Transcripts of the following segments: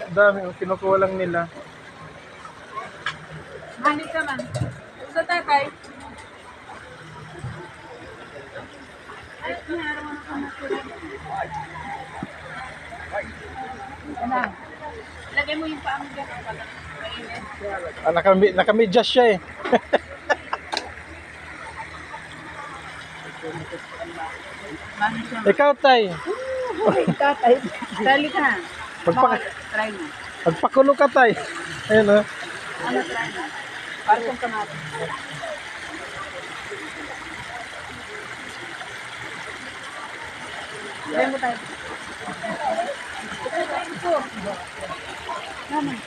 Dami, oh, kinukuha lang nila. Hanip ka man. Sa tatay. Ay, mayroon mo na kamatis. Ano? Lagay mo yung paa mo dyan. Mainit. Ah, nakamedyas siya eh. Bakit siya? Ikaw, Tay. Tatay. Dali ka. Try mo. Pagpakulo ka, Tay. Ayun, oh. Ano try mo? Para siyang kamatis. Try mo tayo. Naman.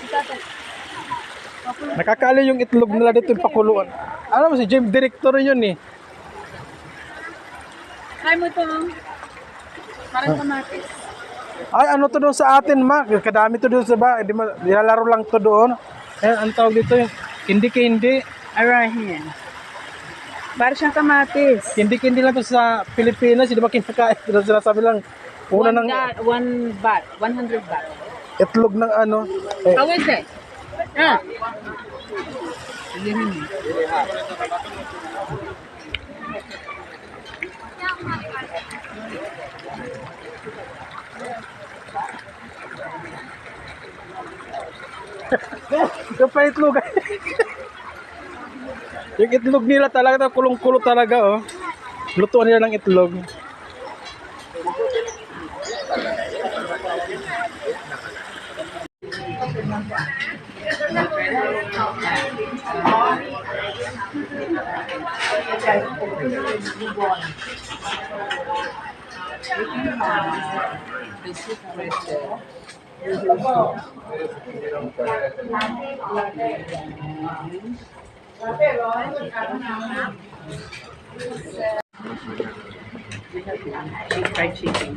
Tatay. Nakakaali yung itlog nila dito yung pakuluan. Alam mo si Jim, director yun eh. Try mo ito. Parang kamatis. Ay, ano to doon sa atin, ma? Kadami to doon sa ba? Di nilalaro lang to doon. Eh, ang tawag dito yung hindi. Alright, here. Para siyang kamatis. Hindi lang to sa Pilipinas. Di ba kinakain? Sinasabi lang, una ng One baht. 100 baht. itlog ng ano. Eh, How is it? Ah. Sige. yung pa itlog. Yung itlog nila talaga, kulong-kulo talaga, oh. Lutuan nila ng itlog. Fried chicken.